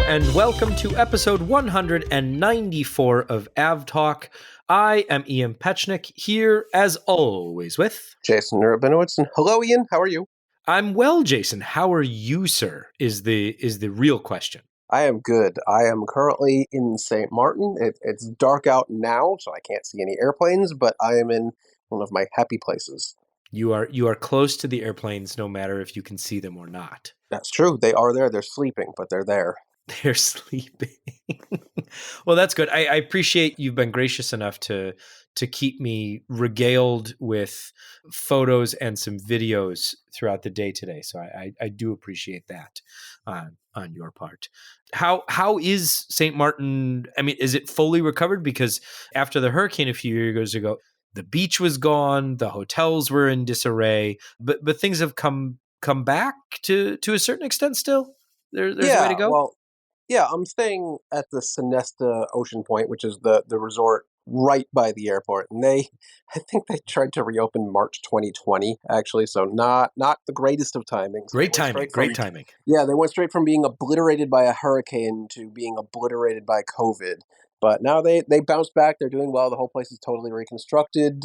and welcome to episode 194 of AvTalk. I am Ian Petchnick, here as always with Jason Rabinowitz. And hello, Ian. How are you? I'm well, Jason. How are you, sir? Is the real question. I am good. I am currently in St. Martin. It's dark out now, so I can't see any airplanes, but I am in one of my happy places. You are close to the airplanes, no matter if you can see them or not. That's true. They are there. They're sleeping, but they're there. They're sleeping. Well, that's good. I appreciate you've been gracious enough to keep me regaled with photos and some videos throughout the day today. So I do appreciate that on your part. How is St. Martin? I mean, is it fully recovered? Because after the hurricane a few years ago, the beach was gone, the hotels were in disarray, but things have come back to a certain extent still. There's a way to go. Well, yeah, I'm staying at the Sonesta Ocean Point, which is the resort right by the airport. And I think they tried to reopen March 2020, actually. So not the greatest of timings. Great timing. Yeah, they went straight from being obliterated by a hurricane to being obliterated by COVID. But now they bounced back. They're doing well. The whole place is totally reconstructed.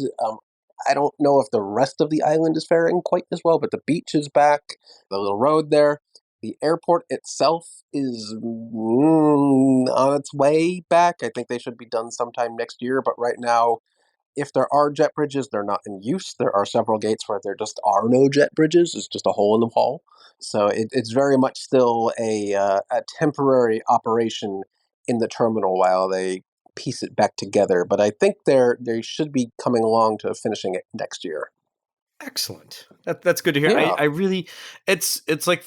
I don't know if the rest of the island is faring quite as well, but the beach is back. The little road there. The airport itself is on its way back. I think they should be done sometime next year. But right now, if there are jet bridges, they're not in use. There are several gates where there just are no jet bridges. It's just a hole in the wall. So it's very much still a temporary operation in the terminal while they piece it back together. But I think they should be coming along to finishing it next year. Excellent. That's good to hear. Yeah. I really, it's like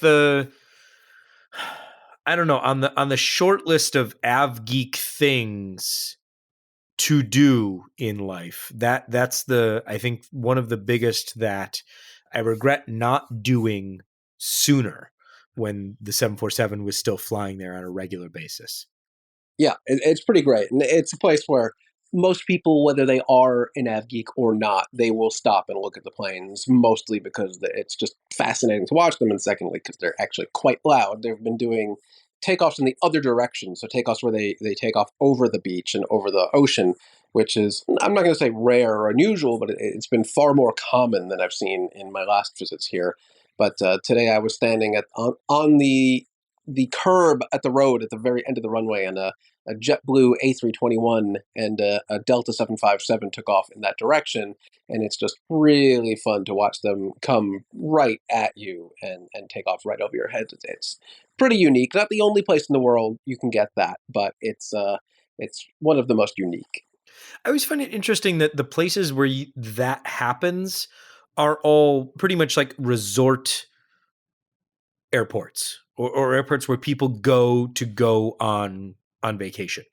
I don't know, on the short list of AvGeek things to do in life. That's I think one of the biggest that I regret not doing sooner when the 747 was still flying there on a regular basis. Yeah, it's pretty great. And it's a place where most people, whether they are an AvGeek or not, they will stop and look at the planes, mostly because it's just fascinating to watch them, and secondly, because they're actually quite loud. They've been doing takeoffs in the other direction, so takeoffs where they take off over the beach and over the ocean, which is, I'm not going to say rare or unusual, but it's been far more common than I've seen in my last visits here. But today I was standing on the curb at the road at the very end of the runway, and a JetBlue A321 and a Delta 757 took off in that direction, and it's just really fun to watch them come right at you and take off right over your head. It's pretty unique. Not the only place in the world you can get that, but it's one of the most unique. I always find it interesting that the places where that happens are all pretty much like resort airports or airports where people go on vacation.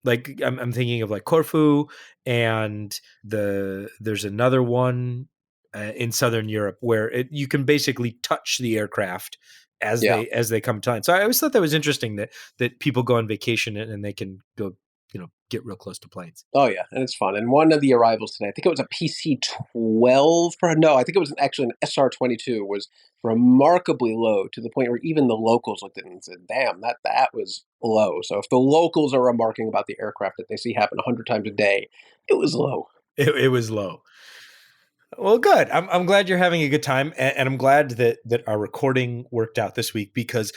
Like I'm thinking of like Corfu, and there's another one in Southern Europe where you can basically touch the aircraft as they come to line. So I always thought that was interesting that people go on vacation and they can go, get real close to planes. Oh yeah, and it's fun. And one of the arrivals today, I think it was a PC-12. I think it was actually an SR-22, was remarkably low to the point where even the locals looked at it and said, "Damn, that was low." So if the locals are remarking about the aircraft that they see happen 100 times a day, it was low. It was low. Well, good. I'm glad you're having a good time, and I'm glad that our recording worked out this week because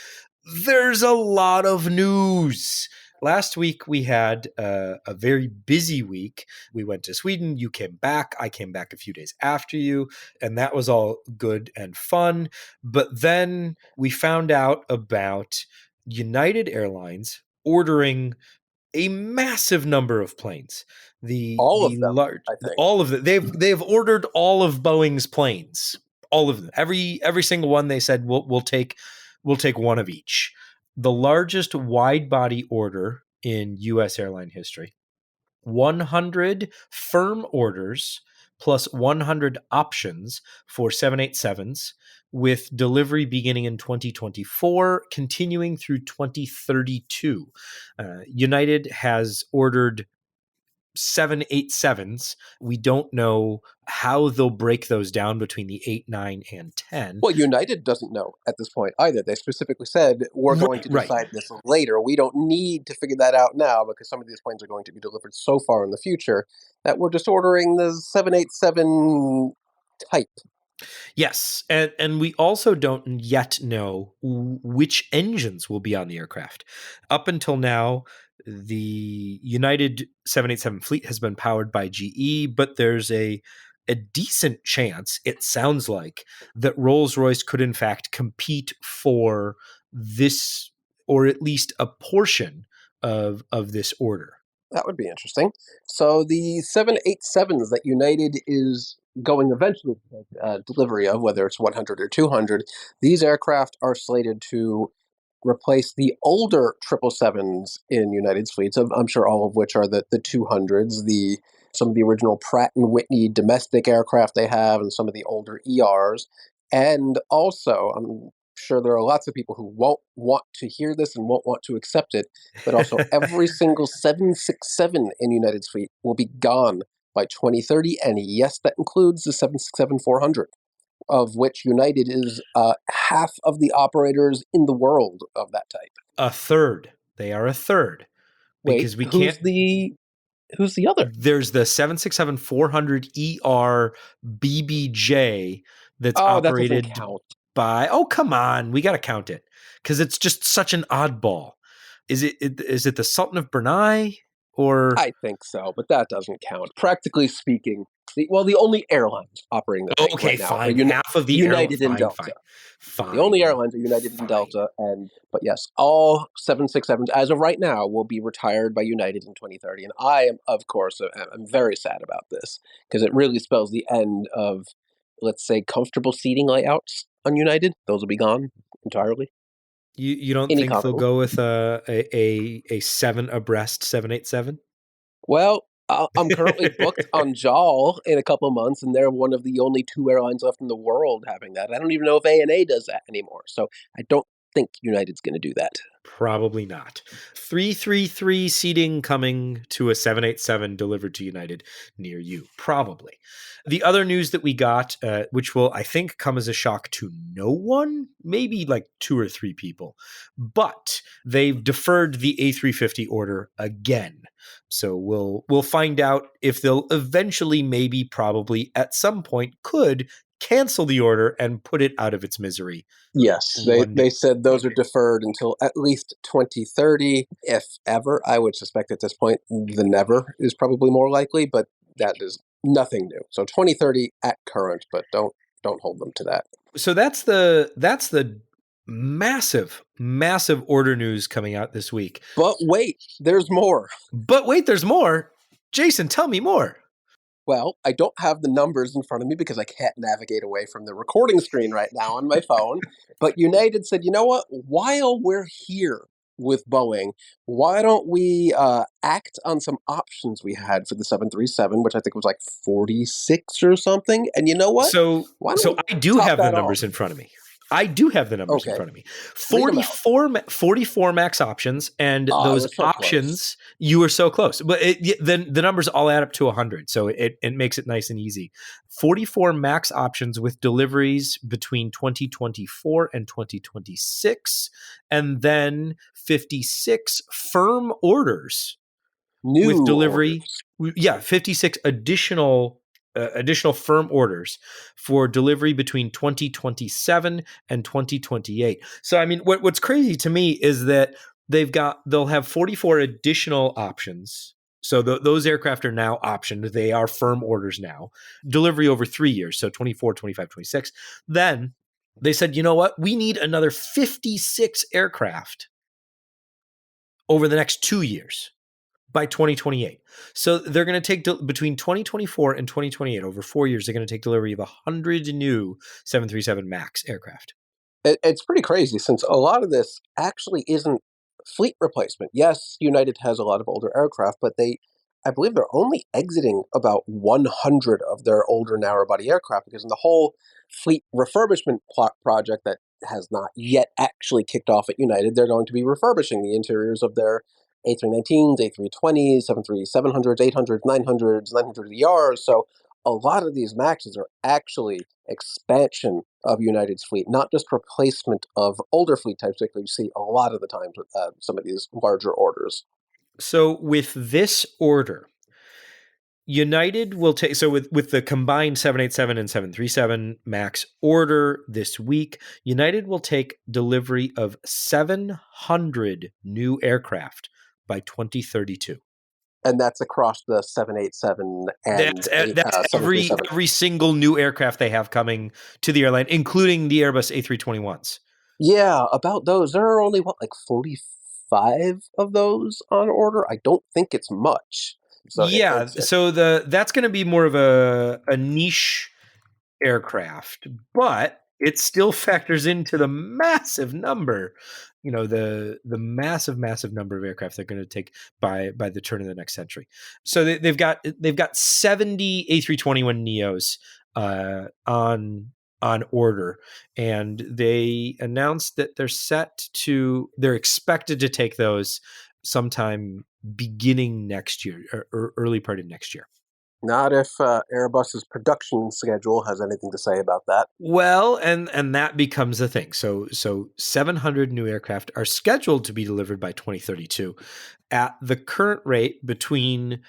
there's a lot of news. Last week, we had a very busy week. We went to Sweden. You came back. I came back a few days after you, and that was all good and fun. But then we found out about United Airlines ordering a massive number of planes. All of them. They've ordered all of Boeing's planes. All of them. Every single one. They said we'll take one of each. The largest wide-body order in U.S. airline history. 100 firm orders plus 100 options for 787s, with delivery beginning in 2024, continuing through 2032. United has ordered 787s. We don't know how they'll break those down between the 8, 9, and 10. Well, United doesn't know at this point either. They specifically said, we're going Right, to right. decide this later. We don't need to figure that out now because some of these planes are going to be delivered so far in the future that we're just ordering the 787 type. Yes, and we also don't yet know which engines will be on the aircraft. Up until now, the United 787 fleet has been powered by GE, but there's a decent chance, it sounds like, that Rolls-Royce could in fact compete for this, or at least a portion of this order. That would be interesting. So the 787s that United is going eventually to take delivery of, whether it's 100 or 200, these aircraft are slated to replace the older 777s in United's fleets. I'm sure all of which are the 200s, some of the original Pratt and Whitney domestic aircraft they have, and some of the older ERs. And also, I'm sure there are lots of people who won't want to hear this and won't want to accept it, but also every single 767 in United's fleet will be gone by 2030. And yes, that includes the 767-400, of which United is half of the operators in the world of that type. A third. They are a third. Wait, Because we can't. who's the other? There's the 767-400ER BBJ that's Oh, that doesn't operated count. by. Oh, come on, we got to count it because it's just such an oddball. Is it the Sultan of Brunei or? I think so, but that doesn't count. Practically speaking, the only airlines operating the thing Okay, right now are fine. Half of the United and fine, Delta. fine. The only airlines are United and Fine. Delta, but yes, all 767s as of right now will be retired by United in 2030. And I am, of course, I'm very sad about this because it really spells the end of, let's say, comfortable seating layouts on United. Those will be gone entirely. You don't Any think they'll comfortable. go with a 7 abreast 787? Well, I'm currently booked on JAL in a couple of months, and they're one of the only two airlines left in the world having that. I don't even know if ANA does that anymore, so I don't think United's going to do that. Probably not. 333 seating coming to a 787 delivered to United near you. Probably. The other news that we got, which will, I think, come as a shock to no one, maybe like 2 or 3 people, but they've deferred the A350 order again. So we'll find out if they'll eventually, maybe, probably, at some point, could cancel the order and put it out of its misery. Yes, they said those are deferred until at least 2030, if ever. I would suspect at this point the never is probably more likely, but that is nothing new. So 2030 at current, but don't hold them to that. So that's the massive order news coming out this week. But wait, there's more. But wait, there's more. Jason, tell me more. Well, I don't have the numbers in front of me because I can't navigate away from the recording screen right now on my phone. But United said, you know what? While we're here with Boeing, why don't we act on some options we had for the 737, which I think was like 46 or something? And you know what? So I do have the numbers in front of me. In front of me. 44 max options, and those options, you were so close. But then the numbers all add up to 100, so it makes it nice and easy. 44 max options with deliveries between 2024 and 2026, and then 56 firm orders with delivery. Orders. Yeah, 56 additional firm orders for delivery between 2027 and 2028. So, I mean, what's crazy to me is that they'll have 44 additional options. So those aircraft are now optioned. They are firm orders now. Delivery over 3 years, so 24, 25, 26. Then they said, you know what? We need another 56 aircraft over the next 2 years. By 2028. So they're going to take between 2024 and 2028, over 4 years, they're going to take delivery of 100 new 737 MAX aircraft. It's pretty crazy since a lot of this actually isn't fleet replacement. Yes, United has a lot of older aircraft, but I believe they're only exiting about 100 of their older narrow-body aircraft because in the whole fleet refurbishment project that has not yet actually kicked off at United, they're going to be refurbishing the interiors of their A319s, A320s, 73700s, 800s, 900s, 900ERs. So a lot of these Maxes are actually expansion of United's fleet, not just replacement of older fleet types like you see a lot of the times with some of these larger orders. So with this order, United will take, so with the combined 787 and 737 MAX order this week, United will take delivery of 700 new aircraft by 2032. And that's across the 787 and That's737. every single new aircraft they have coming to the airline, including the Airbus A321s. Yeah, about those, there are only, what, like 45 of those on order? I don't think it's much. So Yeah, it's so that's going to be more of a niche aircraft, but it still factors into the massive number, the massive number of aircraft they're going to take by the turn of the next century. So they've got 70 A321 neos on order, and they announced that they're expected to take those sometime beginning next year, or early part of next year. not if Airbus's production schedule has anything to say about that. Well, and that becomes a thing. So 700 new aircraft are scheduled to be delivered by 2032. At the current rate, between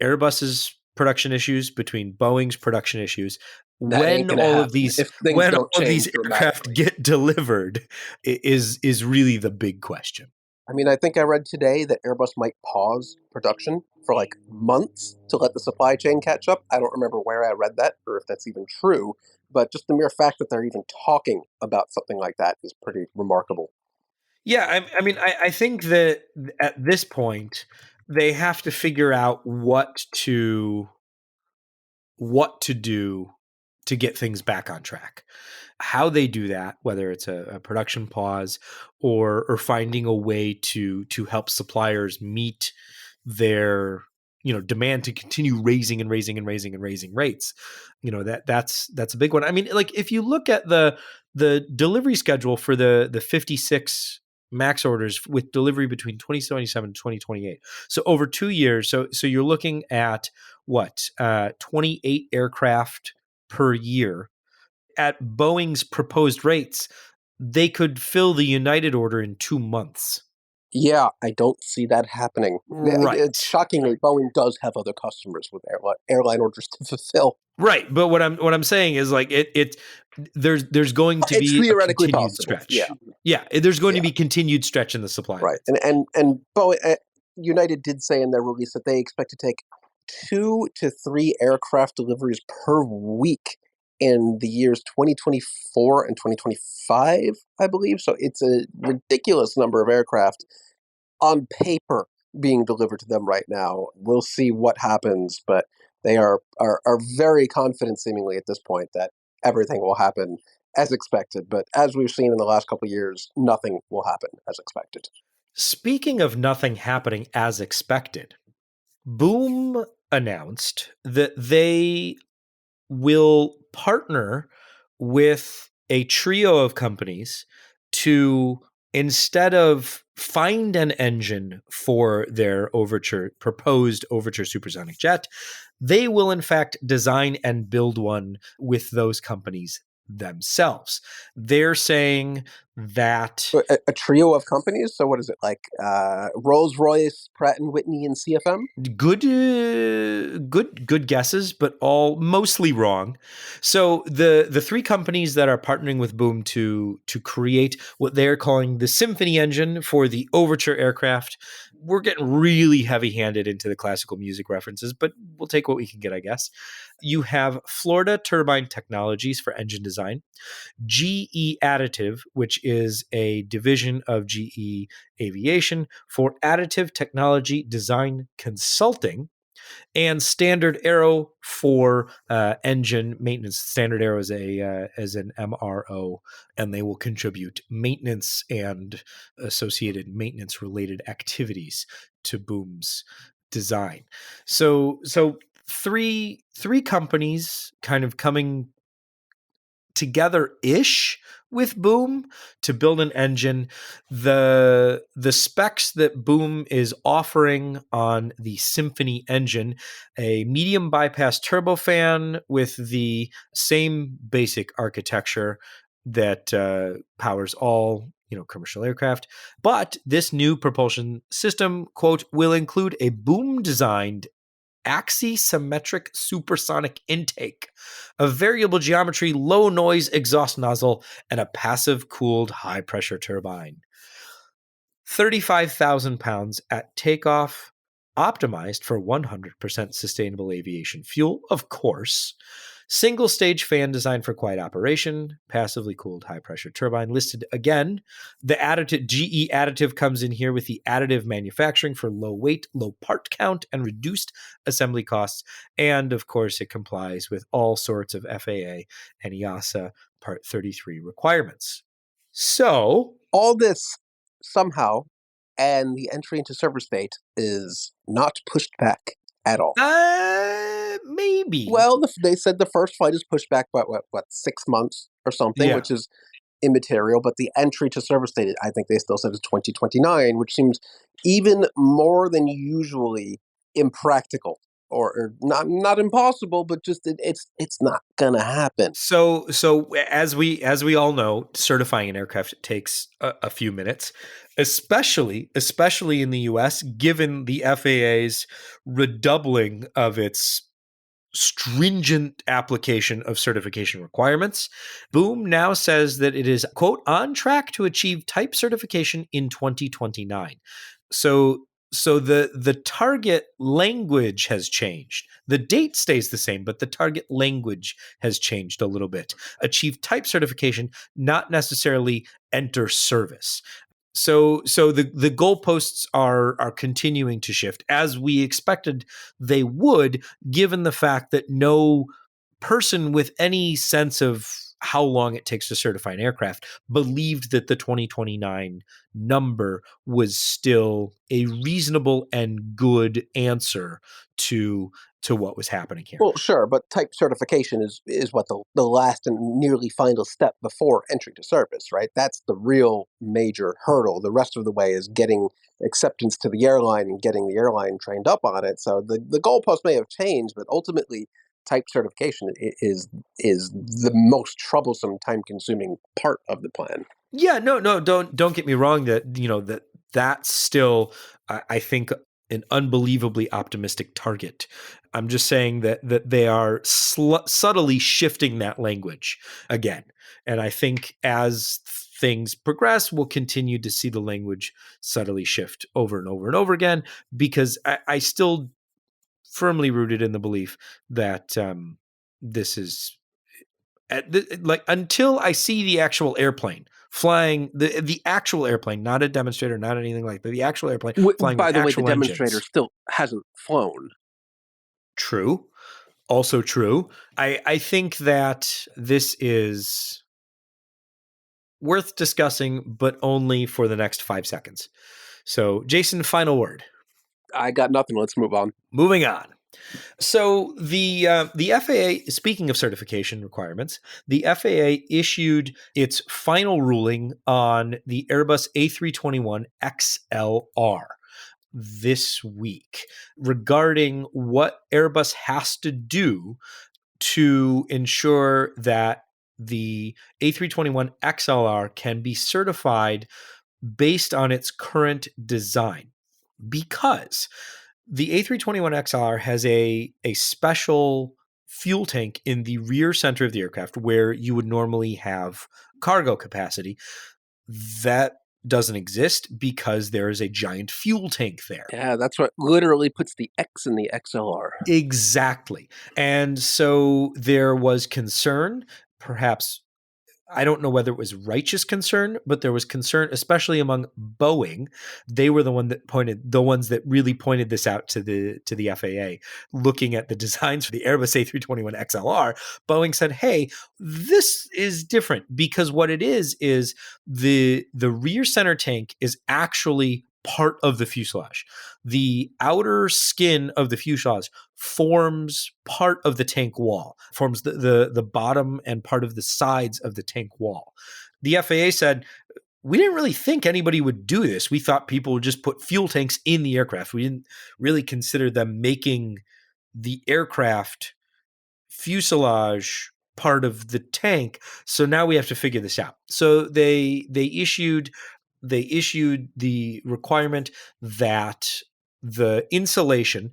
Airbus's production issues, between Boeing's production issues, That ain't when gonna all of happen these if things don't change aircraft dramatically. get delivered is really the big question. I mean, I think I read today that Airbus might pause production for like months to let the supply chain catch up. I don't remember where I read that or if that's even true, but just the mere fact that they're even talking about something like that is pretty remarkable. Yeah, I mean, I think that at this point they have to figure out what to do to get things back on track. How they do that, whether it's a production pause or finding a way to help suppliers meet their demand to continue raising and raising and raising and raising rates, that's a big one. I mean, like, if you look at the delivery schedule for the 56 max orders with delivery between 2077 and 2028, so over 2 years, so you're looking at what, 28 aircraft per year. At Boeing's proposed rates, they could fill the United order in 2 months. Yeah, I don't see that happening. Right. Shockingly, Boeing does have other customers with airline orders to fulfill. Right. But what I'm saying is, like, there's going to It's be a theoretically continued possible. Yeah, stretch. Yeah, there's going to yeah, be continued stretch in the supply right. lines. And Boeing, United did say in their release that they expect to take 2 to 3 aircraft deliveries per week in the years 2024 and 2025, I believe. So it's a ridiculous number of aircraft on paper being delivered to them right now. We'll see what happens, but they are very confident, seemingly at this point, that everything will happen as expected. But as we've seen in the last couple of years, nothing will happen as expected. Speaking of nothing happening as expected, Boom announced that they will partner with a trio of companies to, instead of find an engine for their proposed Overture supersonic jet, they will in fact design and build one with those companies themselves. They're saying that A trio of companies. So what is it like? Rolls Royce, Pratt and Whitney, and CFM. good guesses, but all mostly wrong. So the three companies that are partnering with Boom to create what they're calling the Symphony engine for the Overture aircraft. We're getting really heavy-handed into the classical music references, but we'll take what we can get, I guess. You have Florida Turbine Technologies for engine design, GE Additive, which is a division of GE Aviation, for additive technology design consulting, and Standard Aero for engine maintenance. Standard Aero is as an MRO, and they will contribute maintenance and associated maintenance related activities to Boom's design. So three companies kind of coming together-ish with Boom to build an engine. The specs that Boom is offering on the Symphony engine, a medium bypass turbofan with the same basic architecture that powers all commercial aircraft. But this new propulsion system, quote, will include a Boom-designed axisymmetric supersonic intake, a variable geometry, low noise exhaust nozzle, and a passive cooled high pressure turbine. 35,000 pounds at takeoff, optimized for 100% sustainable aviation fuel, of course. Single stage fan designed for quiet operation, passively cooled high pressure turbine listed again. The additive GE additive comes in here with the additive manufacturing for low weight, low part count, and reduced assembly costs. And of course, it complies with all sorts of FAA and EASA Part 33 requirements. So all this somehow, and the entry into service date is not pushed back at all. Maybe. Well, they said the first flight is pushed back by what 6 months or something, which is immaterial. But the entry to service date, I think they still said is 2029, which seems even more than usually impractical, or not impossible, but just it's not gonna happen. So as we all know, certifying an aircraft takes a few minutes, especially in the US, given the FAA's redoubling of its stringent application of certification requirements. Boom now says that it is, quote, on track to achieve type certification in 2029. So the target language has changed. The date stays the same, but the target language has changed a little bit. Achieve type certification, not necessarily enter service. So the goalposts are continuing to shift, as we expected they would, given the fact that no person with any sense of how long it takes to certify an aircraft believed that the 2029 number was still a reasonable and good answer to what was happening here. Well, sure, but type certification is what the last and nearly final step before entry to service, right? That's the real major hurdle. The rest of the way is getting acceptance to the airline and getting the airline trained up on it. So the goalpost may have changed, but ultimately type certification is the most troublesome, time-consuming part of the plan. Yeah, no, don't get me wrong. That's still, I think, an unbelievably optimistic target. I'm just saying that they are subtly shifting that language again, and I think as things progress, we'll continue to see the language subtly shift over and over and over again, because I still firmly rooted in the belief that this is until I see the actual airplane flying, the actual airplane, not a demonstrator, not anything like that, the actual airplane flying By with the way, the actual demonstrator engines. still hasn't flown. True. Also true. I think that this is worth discussing, but only for the next 5 seconds. So, Jason, final word. I got nothing. Let's move on. Moving on. So the FAA, speaking of certification requirements, the FAA issued its final ruling on the Airbus A321XLR this week regarding what Airbus has to do to ensure that the A321XLR can be certified based on its current design. Because the A321XLR has a special fuel tank in the rear center of the aircraft where you would normally have cargo capacity. That doesn't exist because there is a giant fuel tank there. Yeah, that's what literally puts the X in the XLR. Exactly. And so there was concern, perhaps, I don't know whether it was righteous concern, but there was concern, especially among Boeing. They were the ones that really pointed this out to the FAA. Looking at the designs for the Airbus A321XLR, Boeing said, "Hey, this is different because what it is the rear center tank is actually part of the fuselage. The outer skin of the fuselage forms part of the tank wall, forms the bottom and part of the sides of the tank wall. The FAA said, we didn't really think anybody would do this. We thought people would just put fuel tanks in the aircraft. We didn't really consider them making the aircraft fuselage part of the tank. So now we have to figure this out. So they issued the requirement that the insulation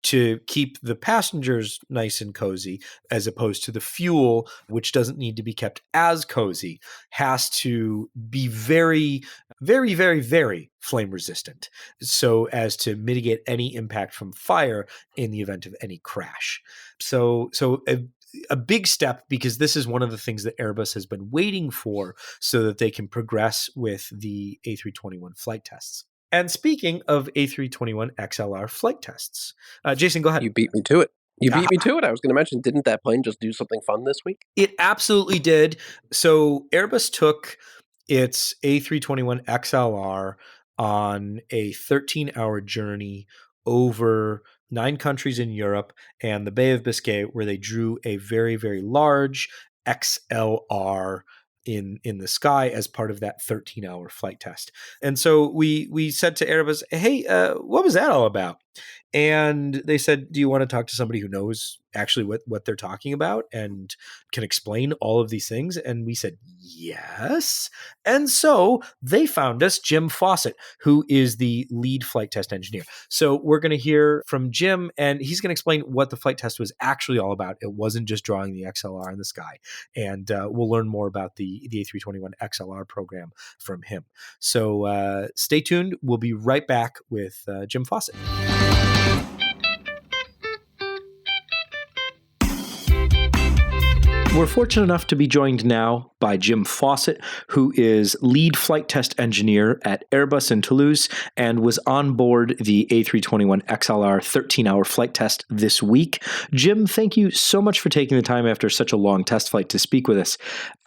to keep the passengers nice and cozy, as opposed to the fuel, which doesn't need to be kept as cozy, has to be very, very, very, very flame resistant, so as to mitigate any impact from fire in the event of any crash. So a big step, because this is one of the things that Airbus has been waiting for so that they can progress with the A321 flight tests. And speaking of A321 XLR flight tests, Jason, go ahead. You beat me to it. You beat me to it. I was going to mention, didn't that plane just do something fun this week? It absolutely did. So Airbus took its A321 XLR on a 13-hour journey over 9 countries in Europe and the Bay of Biscay, where they drew a very, very large XLR in the sky as part of that 13-hour flight test. And so we said to Airbus, hey, what was that all about? And they said, do you want to talk to somebody who knows actually what they're talking about and can explain all of these things? And we said, yes. And so they found us Jim Fawcett, who is the lead flight test engineer. So we're going to hear from Jim, and he's going to explain what the flight test was actually all about. It wasn't just drawing the XLR in the sky. And we'll learn more about the A321 XLR program from him. So stay tuned. We'll be right back with Jim Fawcett. We're fortunate enough to be joined now by Jim Fawcett, who is lead flight test engineer at Airbus in Toulouse and was on board the A321 XLR 13-hour flight test this week. Jim, thank you so much for taking the time after such a long test flight to speak with us.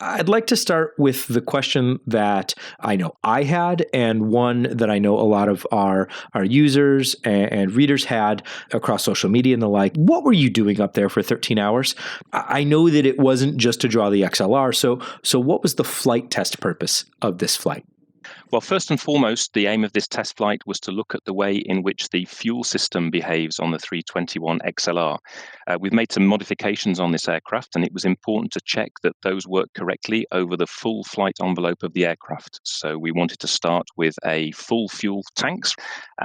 I'd like to start with the question that I know I had, and one that I know a lot of our users and readers had across social media and the like. What were you doing up there for 13 hours? I know that it wasn't just to draw the XLR. So what was the flight test purpose of this flight? Well, first and foremost, the aim of this test flight was to look at the way in which the fuel system behaves on the 321 XLR. We've made some modifications on this aircraft, and it was important to check that those work correctly over the full flight envelope of the aircraft. So we wanted to start with a full fuel tanks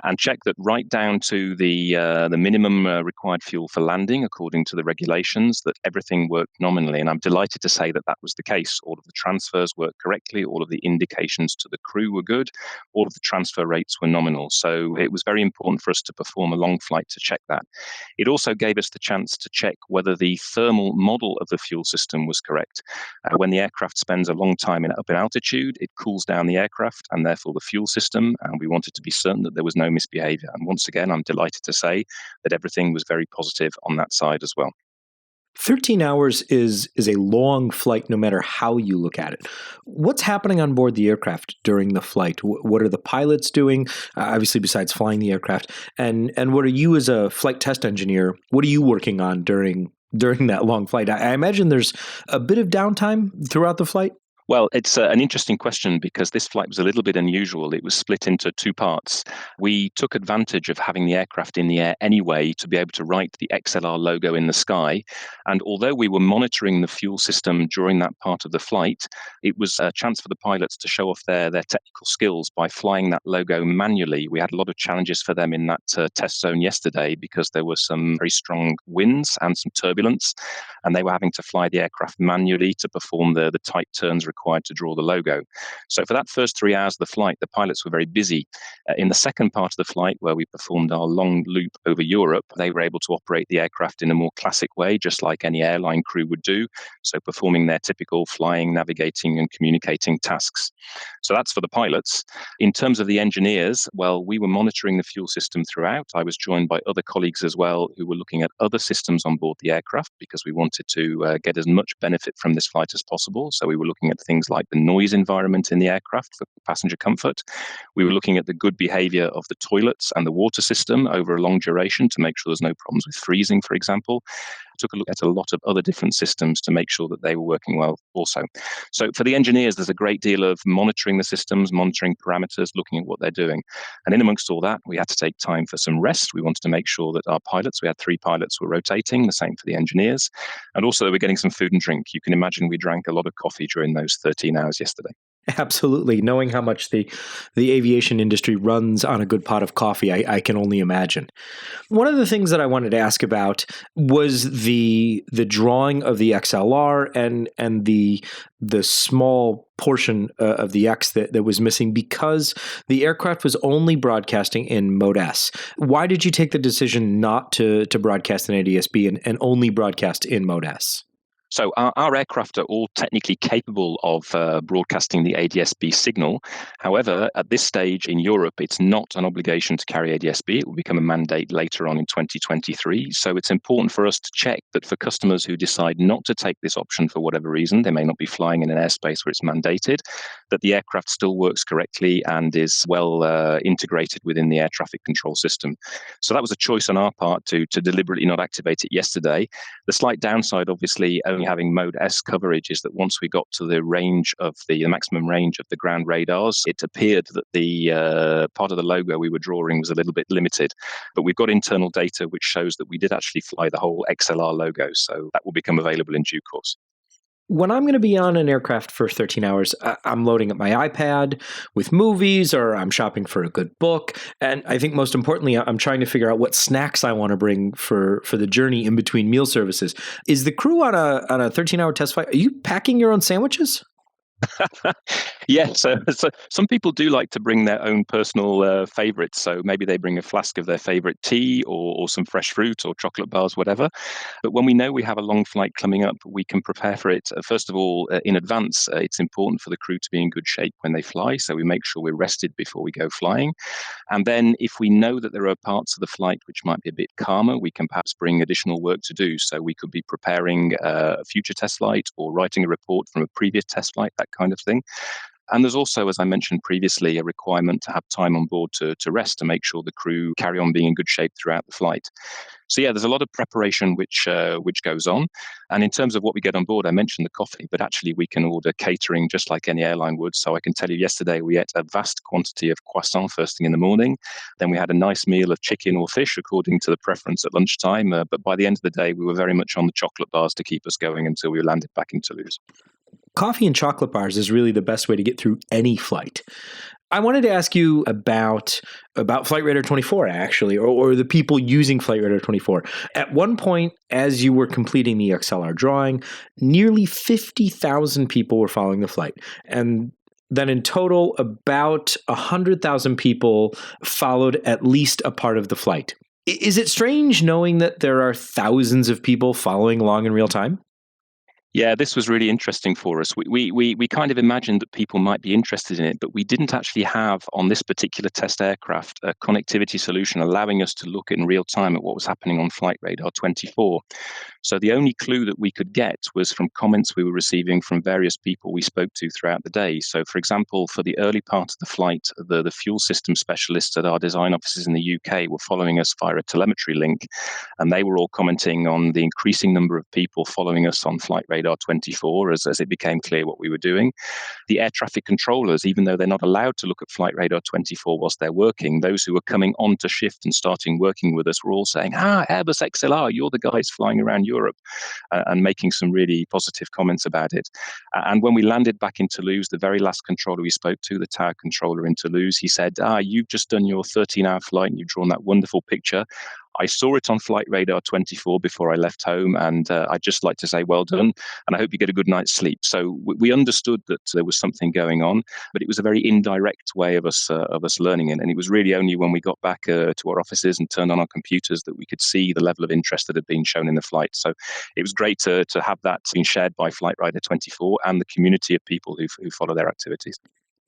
and check that right down to the minimum required fuel for landing, according to the regulations, that everything worked nominally. And I'm delighted to say that that was the case. All of the transfers worked correctly. All of the indications to the crew were good. All of the transfer rates were nominal. So it was very important for us to perform a long flight to check that. It also gave us the chance to check whether the thermal model of the fuel system was correct. When the aircraft spends a long time up in altitude, it cools down the aircraft and therefore the fuel system, and we wanted to be certain that there was no misbehavior. And once again, I'm delighted to say that everything was very positive on that side as well. 13 hours is a long flight no matter how you look at it. What's happening on board the aircraft during the flight? What are the pilots doing, obviously besides flying the aircraft? And what are you as a flight test engineer, what are you working on during that long flight? I imagine there's a bit of downtime throughout the flight. Well, it's an interesting question because this flight was a little bit unusual. It was split into 2 parts. We took advantage of having the aircraft in the air anyway to be able to write the XLR logo in the sky. And although we were monitoring the fuel system during that part of the flight, it was a chance for the pilots to show off their technical skills by flying that logo manually. We had a lot of challenges for them in that test zone yesterday because there were some very strong winds and some turbulence, and they were having to fly the aircraft manually to perform the tight turns required to draw the logo. So for that first 3 hours of the flight, the pilots were very busy. In the second part of the flight, where we performed our long loop over Europe, they were able to operate the aircraft in a more classic way, just like any airline crew would do. So performing their typical flying, navigating, and communicating tasks. So that's for the pilots. In terms of the engineers, well, we were monitoring the fuel system throughout. I was joined by other colleagues as well who were looking at other systems on board the aircraft because we wanted to get as much benefit from this flight as possible. So we were looking at things like the noise environment in the aircraft for passenger comfort. We were looking at the good behavior of the toilets and the water system over a long duration to make sure there's no problems with freezing, for example. Took a look at a lot of other different systems to make sure that they were working well also. So for the engineers, there's a great deal of monitoring the systems, monitoring parameters, looking at what they're doing. And in amongst all that, we had to take time for some rest. We wanted to make sure that our pilots, we had 3 pilots, were rotating, the same for the engineers. And also we're getting some food and drink. You can imagine we drank a lot of coffee during those 13 hours yesterday. Absolutely. Knowing how much the aviation industry runs on a good pot of coffee, I can only imagine. One of the things that I wanted to ask about was the drawing of the XLR and the small portion of the X that was missing because the aircraft was only broadcasting in Mode S. Why did you take the decision not to broadcast in ADS-B and only broadcast in Mode S? So our aircraft are all technically capable of broadcasting the ADS-B signal. However, at this stage in Europe, it's not an obligation to carry ADS-B. It will become a mandate later on in 2023. So it's important for us to check that for customers who decide not to take this option for whatever reason, they may not be flying in an airspace where it's mandated, that the aircraft still works correctly and is well integrated within the air traffic control system. So that was a choice on our part to deliberately not activate it yesterday. The slight downside, obviously, only having Mode S coverage is that once we got to the range of the maximum range of the ground radars, it appeared that the part of the logo we were drawing was a little bit limited. But we've got internal data which shows that we did actually fly the whole XLR logo, so that will become available in due course. When I'm going to be on an aircraft for 13 hours, I'm loading up my iPad with movies or I'm shopping for a good book. And I think most importantly, I'm trying to figure out what snacks I want to bring for the journey in between meal services. Is the crew on a 13-hour test flight, are you packing your own sandwiches? Yeah, so some people do like to bring their own personal favorites. So maybe they bring a flask of their favorite tea or some fresh fruit or chocolate bars, whatever. But when we know we have a long flight coming up, we can prepare for it. First of all, in advance, it's important for the crew to be in good shape when they fly. So we make sure we're rested before we go flying. And then if we know that there are parts of the flight which might be a bit calmer, we can perhaps bring additional work to do. So we could be preparing a future test flight or writing a report from a previous test flight, that kind of thing. And there's also, as I mentioned previously, a requirement to have time on board to rest, to make sure the crew carry on being in good shape throughout the flight. So yeah, there's a lot of preparation which goes on. And in terms of what we get on board, I mentioned the coffee, but actually we can order catering just like any airline would. So I can tell you yesterday we ate a vast quantity of croissant first thing in the morning. Then we had a nice meal of chicken or fish according to the preference at lunchtime. But by the end of the day, we were very much on the chocolate bars to keep us going until we landed back in Toulouse. Coffee and chocolate bars is really the best way to get through any flight. I wanted to ask you about Flight Radar 24, actually, or the people using Flight Radar 24. At one point, as you were completing the XLR drawing, nearly 50,000 people were following the flight. And then in total, about 100,000 people followed at least a part of the flight. Is it strange knowing that there are thousands of people following along in real time? Yeah, this was really interesting for us. We kind of imagined that people might be interested in it, but we didn't actually have on this particular test aircraft a connectivity solution allowing us to look in real time at what was happening on Flight Radar 24. So the only clue that we could get was from comments we were receiving from various people we spoke to throughout the day. So, for example, for the early part of the flight, the fuel system specialists at our design offices in the UK were following us via a telemetry link, and they were all commenting on the increasing number of people following us on Flight Radar 24 as it became clear what we were doing. The air traffic controllers, even though they're not allowed to look at Flight Radar 24 whilst they're working, those who were coming onto shift and starting working with us were all saying, Airbus XLR, you're the guys flying around Europe, and making some really positive comments about it. And when we landed back in Toulouse, the very last controller we spoke to, the tower controller in Toulouse, he said, you've just done your 13-hour flight and you've drawn that wonderful picture. I saw it on Flight Radar 24 before I left home, and I'd just like to say well done, and I hope you get a good night's sleep. So we understood that there was something going on, but it was a very indirect way of us learning it, and it was really only when we got back to our offices and turned on our computers that we could see the level of interest that had been shown in the flight. So it was great to have that being shared by Flight Radar 24 and the community of people who follow their activities.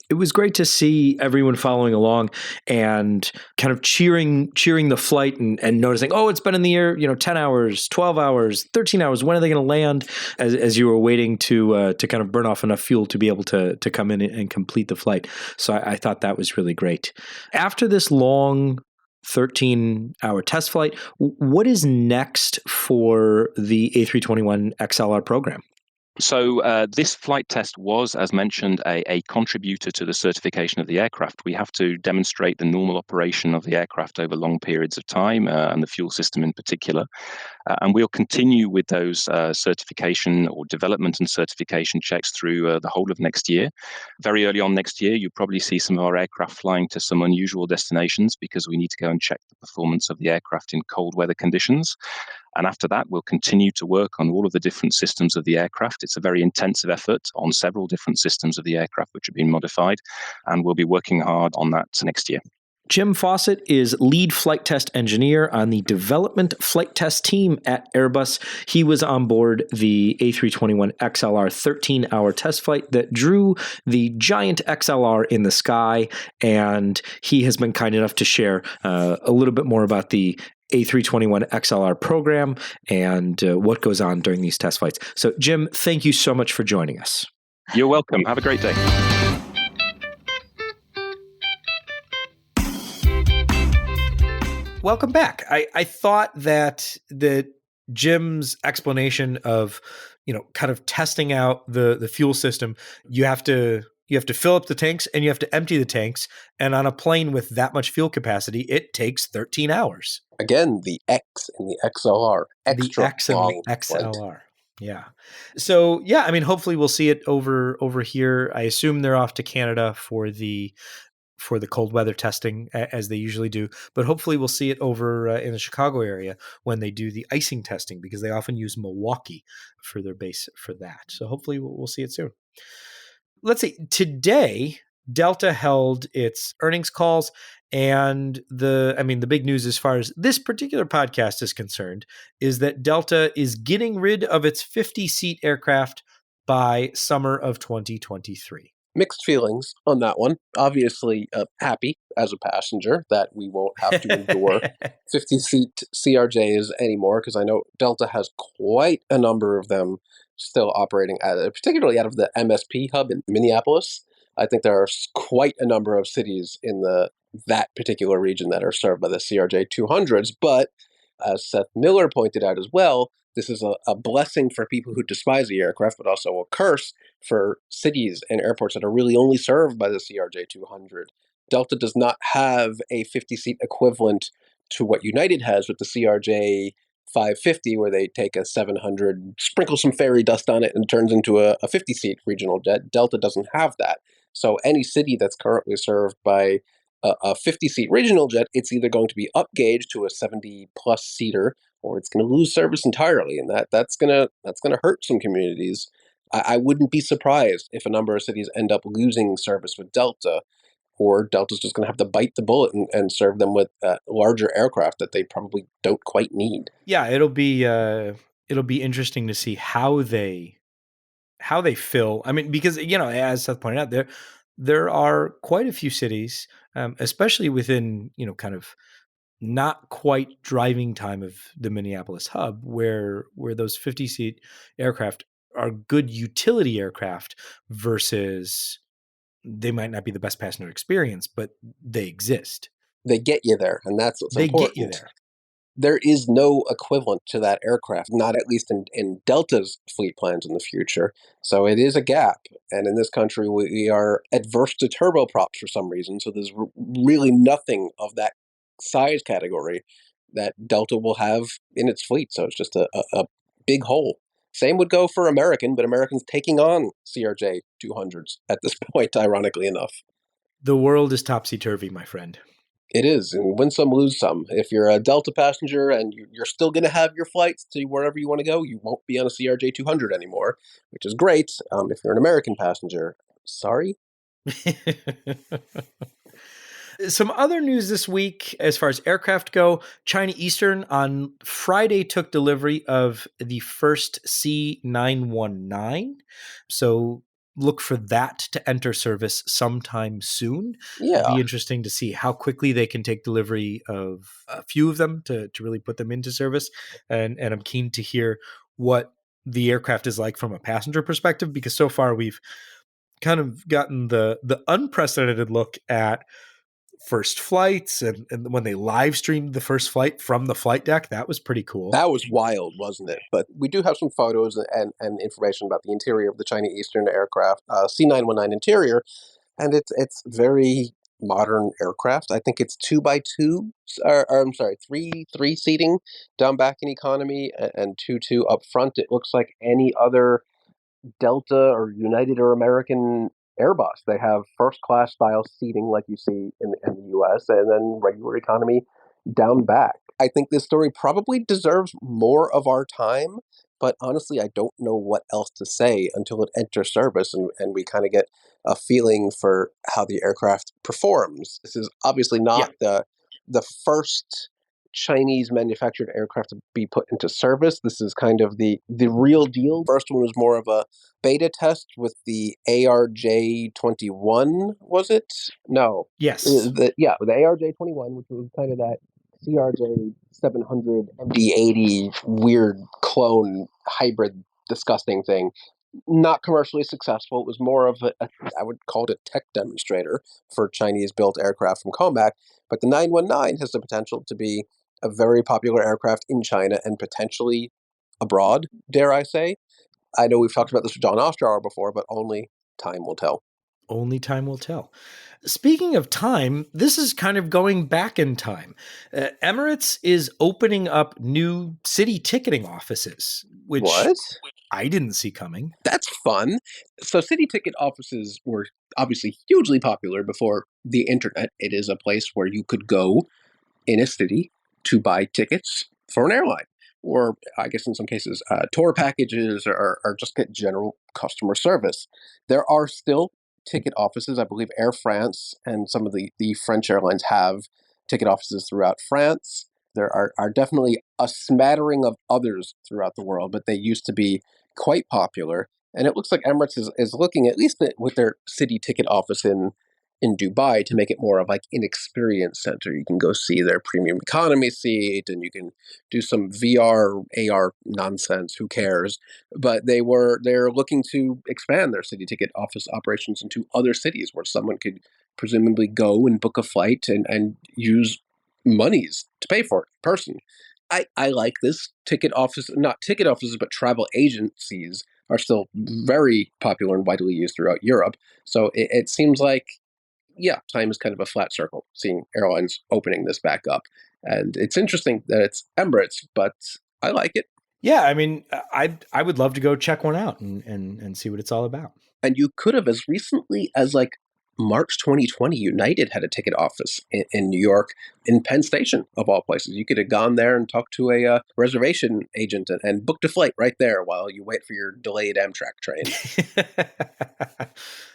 It was great to see everyone following along and kind of cheering the flight and noticing, oh, it's been in the air, 10 hours, 12 hours, 13 hours. When are they going to land? As you were waiting to kind of burn off enough fuel to be able to come in and complete the flight. So I thought that was really great. After this long 13-hour test flight, what is next for the A321XLR program? So this flight test was, as mentioned, a contributor to the certification of the aircraft. We have to demonstrate the normal operation of the aircraft over long periods of time, and the fuel system in particular. And we'll continue with those certification or development and certification checks through the whole of next year. Very early on next year, you'll probably see some of our aircraft flying to some unusual destinations because we need to go and check the performance of the aircraft in cold weather conditions. And after that, we'll continue to work on all of the different systems of the aircraft. It's a very intensive effort on several different systems of the aircraft which have been modified, and we'll be working hard on that next year. Jim Fawcett is lead flight test engineer on the development flight test team at Airbus. He was on board the A321XLR 13-hour test flight that drew the giant XLR in the sky, and he has been kind enough to share a little bit more about the A321XLR program and what goes on during these test flights. So, Jim, thank you so much for joining us. You're welcome. Have a great day. Welcome back. I thought that Jim's explanation of, kind of testing out the fuel system, you have to fill up the tanks and you have to empty the tanks. And on a plane with that much fuel capacity, it takes 13 hours. Again, the X in the XLR. The X in the XLR. Yeah. So, yeah, I mean, hopefully we'll see it over here. I assume they're off to Canada for the cold weather testing, as they usually do. But hopefully we'll see it over in the Chicago area when they do the icing testing, because they often use Milwaukee for their base for that. So hopefully we'll see it soon. Let's see. Today, Delta held its earnings calls, and the big news as far as this particular podcast is concerned is that Delta is getting rid of its 50-seat aircraft by summer of 2023. Mixed feelings on that one. Obviously, happy as a passenger that we won't have to endure 50-seat CRJs anymore, because I know Delta has quite a number of them still operating, particularly out of the MSP hub in Minneapolis. I think there are quite a number of cities in that particular region that are served by the CRJ 200s. But as Seth Miller pointed out as well, this is a blessing for people who despise the aircraft, but also a curse for cities and airports that are really only served by the CRJ 200. Delta does not have a 50-seat equivalent to what United has with the CRJ 550, where they take a 700, sprinkle some fairy dust on it, and turns into a 50-seat regional jet. Delta doesn't have that. So any city that's currently served by a 50-seat regional jet, it's either going to be upgauged to a 70-plus seater, or it's going to lose service entirely, and that's going to hurt some communities. I wouldn't be surprised if a number of cities end up losing service with Delta, or Delta's just going to have to bite the bullet and serve them with larger aircraft that they probably don't quite need. Yeah, it'll be interesting to see how they fill. I mean, because as Seth pointed out, there are quite a few cities, especially within kind of not quite driving time of the Minneapolis hub, where those 50-seat aircraft are good utility aircraft versus they might not be the best passenger experience, but they exist. They get you there, and that's what's important. They get you there. There is no equivalent to that aircraft, not at least in Delta's fleet plans in the future. So it is a gap. And in this country, we are adverse to turboprops for some reason. So there's really nothing of that size category that Delta will have in its fleet. So it's just a big hole. Same would go for American, but American's taking on CRJ 200s at this point, ironically enough. The world is topsy-turvy, my friend. It is, and win some, lose some. If you're a Delta passenger and you're still going to have your flights to wherever you want to go, you won't be on a CRJ 200 anymore, which is great. If you're an American passenger, sorry. Some other news this week as far as aircraft go. China Eastern on Friday took delivery of the first C919. So look for that to enter service sometime soon. Yeah. It'd be interesting to see how quickly they can take delivery of a few of them to really put them into service. And I'm keen to hear what the aircraft is like from a passenger perspective, because so far we've kind of gotten the unprecedented look at first flights, and when they live streamed the first flight from the flight deck. That was pretty cool. That was wild, wasn't it? But we do have some photos and information about the interior of the Chinese Eastern aircraft, C919 interior, and it's very modern aircraft. I think it's 2x2, or I'm sorry, three seating down back in economy, and 2 up front. It looks like any other Delta or United or American Airbus. They have first class style seating like you see in the US, and then regular economy down back. I think this story probably deserves more of our time, but honestly, I don't know what else to say until it enters service and we kind of get a feeling for how the aircraft performs. This is obviously not the first Chinese manufactured aircraft to be put into service. This is kind of the real deal. First one was more of a beta test with the ARJ-21, was it? No. Yes. With the ARJ-21, which was kind of that CRJ-700 MD-80 weird clone hybrid disgusting thing. Not commercially successful. It was more of I would call it a tech demonstrator for Chinese-built aircraft from Comac. But the 919 has the potential to be a very popular aircraft in China and potentially abroad, dare I say. I know we've talked about this with John Ostrauer before, but only time will tell. Only time will tell. Speaking of time, this is kind of going back in time. Emirates is opening up new city ticketing offices, which What? I didn't see coming. That's fun. So city ticket offices were obviously hugely popular before the internet. It is a place where you could go in a city to buy tickets for an airline, or I guess in some cases, tour packages, or just get general customer service. There are still ticket offices. I believe Air France and some of the French airlines have ticket offices throughout France. There are definitely a smattering of others throughout the world, but they used to be quite popular. And it looks like Emirates is looking, at least with their city ticket office in Dubai, to make it more of like an experience center. You can go see their premium economy seat, and you can do some VR, AR nonsense. Who cares? But they're looking to expand their city ticket office operations into other cities where someone could presumably go and book a flight and use monies to pay for it in person. I like this. Ticket office, not ticket offices, but travel agencies are still very popular and widely used throughout Europe. So it seems like, yeah, time is kind of a flat circle, seeing airlines opening this back up. And it's interesting that it's Emirates, but I like it. Yeah, I mean, I would love to go check one out and see what it's all about. And you could have, as recently as like March 2020, United had a ticket office in New York, in Penn Station, of all places. You could have gone there and talked to a reservation agent and booked a flight right there while you wait for your delayed Amtrak train.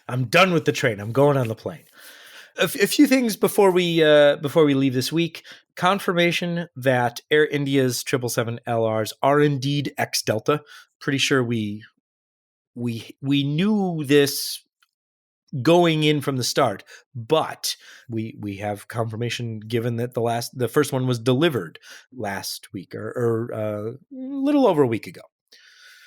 I'm done with the train. I'm going on the plane. A few things before we leave this week. Confirmation that Air India's 777LRs are indeed ex-Delta. Pretty sure we knew this going in from the start, but we have confirmation given that the first one was delivered last week or a little over a week ago.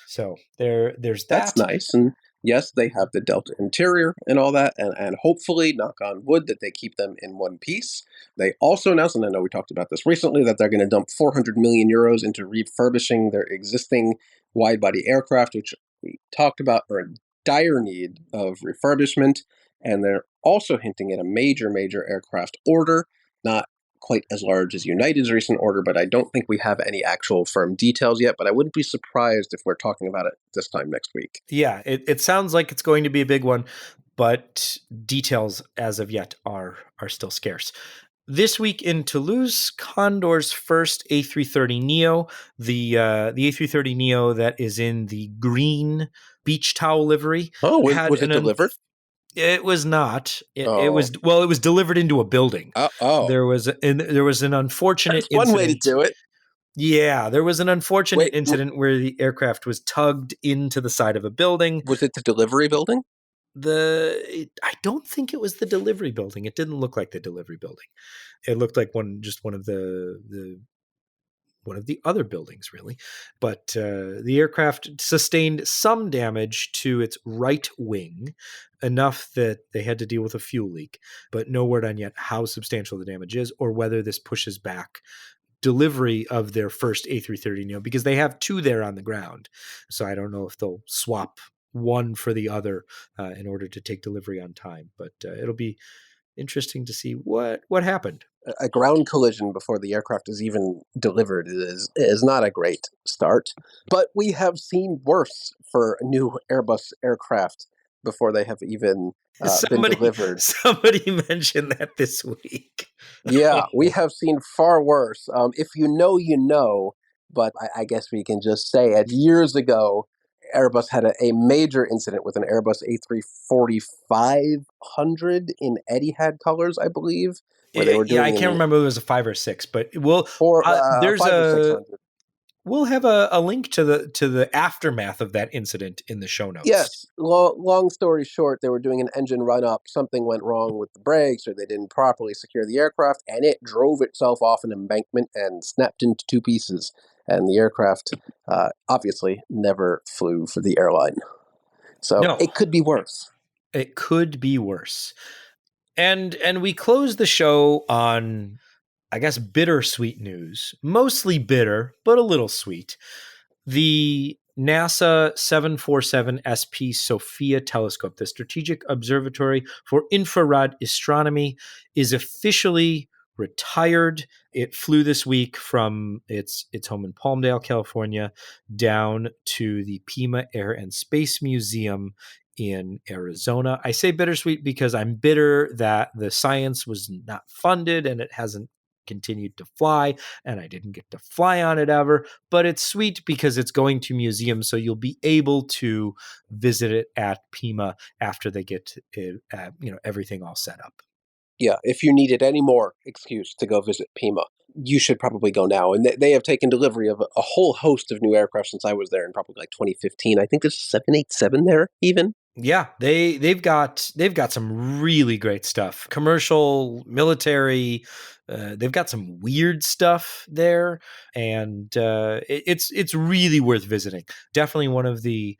So there's that. That's nice. And yes, they have the Delta interior and all that, and hopefully, knock on wood, that they keep them in one piece. They also announced, and I know we talked about this recently, that they're going to dump 400 million euros into refurbishing their existing wide-body aircraft, which we talked about are in dire need of refurbishment. And they're also hinting at a major aircraft order, not quite as large as United's recent order, but I don't think we have any actual firm details yet. But I wouldn't be surprised if we're talking about it this time next week. Yeah, it sounds like it's going to be a big one, but details as of yet are still scarce. This week in Toulouse, Condor's first A330neo, the A330neo that is in the green beach towel livery. Oh, was it delivered? It was not. It was delivered into a building. There was an unfortunate That's one incident. way to do it. Yeah, there was an unfortunate incident where the aircraft was tugged into the side of a building. Was it the delivery building? I don't think it was the delivery building. It didn't look like the delivery building. It looked like one of the other buildings, really. But the aircraft sustained some damage to its right wing, enough that they had to deal with a fuel leak, but no word on yet how substantial the damage is or whether this pushes back delivery of their first A330neo, because they have two there on the ground. So I don't know if they'll swap one for the other in order to take delivery on time. But it'll be interesting to see what happened. A ground collision before the aircraft is even delivered is not a great start. But we have seen worse for new Airbus aircraft before they have even been delivered. Somebody mentioned that this week. Yeah, we have seen far worse. If you know, you know. But I guess we can just say it. Years ago, Airbus had a major incident with an Airbus A340-500 in Etihad colors, I believe, where they were doing. Yeah, I can't remember if it was a 5 or 6, but there's 5 or 600. We'll have a link to the aftermath of that incident in the show notes. Yes. Long story short, they were doing an engine run-up. Something went wrong with the brakes, or they didn't properly secure the aircraft, and it drove itself off an embankment and snapped into two pieces. And the aircraft obviously never flew for the airline. So no. It could be worse. It could be worse. And we close the show on, I guess, bittersweet news. Mostly bitter, but a little sweet. The NASA 747 SP SOFIA telescope, the Strategic Observatory for Infrared Astronomy, is officially retired. It flew this week from its home in Palmdale, California, down to the Pima Air and Space Museum in Arizona. I say bittersweet because I'm bitter that the science was not funded and it hasn't continued to fly, and I didn't get to fly on it ever, but it's sweet because it's going to museums, so you'll be able to visit it at Pima after they get everything all set up. Yeah, if you needed any more excuse to go visit Pima, you should probably go now. And they have taken delivery of a whole host of new aircraft since I was there in probably like 2015. I think there's a 787 there even. Yeah, they've got some really great stuff. Commercial, military, they've got some weird stuff there, and it's really worth visiting. Definitely one of the,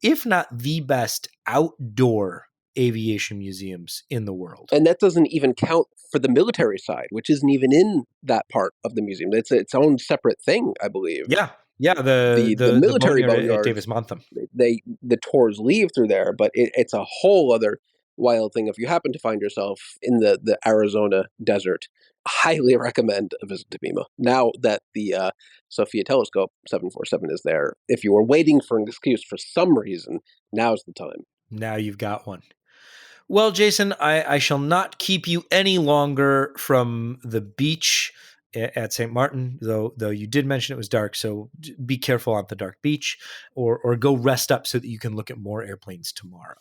if not the best, outdoor aviation museums in the world. And that doesn't even count for the military side, which isn't even in that part of the museum. It's its own separate thing, I believe. Yeah, the military boatyard at Davis Monthan. The tours leave through there, but it's a whole other wild thing. If you happen to find yourself in the Arizona desert, highly recommend a visit to Pima. Now that the SOFIA telescope 747 is there, if you were waiting for an excuse for some reason, now's the time. Now you've got one. Well, Jason, I shall not keep you any longer from the beach at St. Martin, though you did mention it was dark, so be careful on the dark beach, or go rest up so that you can look at more airplanes tomorrow.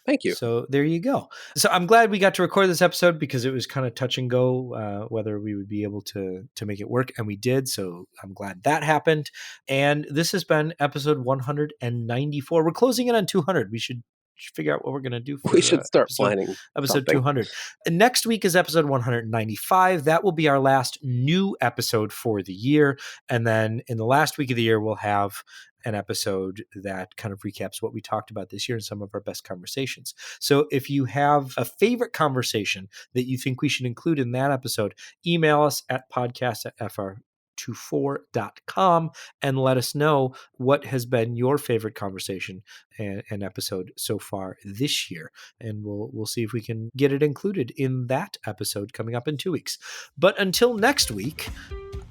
Thank you. So there you go. So I'm glad we got to record this episode because it was kind of touch and go whether we would be able to make it work, and we did. So I'm glad that happened. And this has been episode 194. We're closing in on 200. We should figure out what we're going to do for we should start planning episode 200. And next week is episode 195. That will be our last new episode for the year, and then in the last week of the year we'll have an episode that kind of recaps what we talked about this year and some of our best conversations. So if you have a favorite conversation that you think we should include in that episode, email us at podcast@fr24.com and let us know what has been your favorite conversation and episode so far this year. And we'll see if we can get it included in that episode coming up in 2 weeks. But until next week,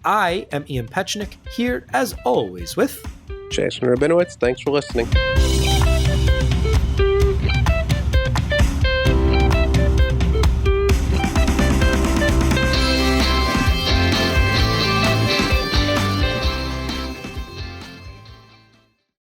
I am Ian Petchnick, here as always with Jason Rabinowitz. Thanks for listening.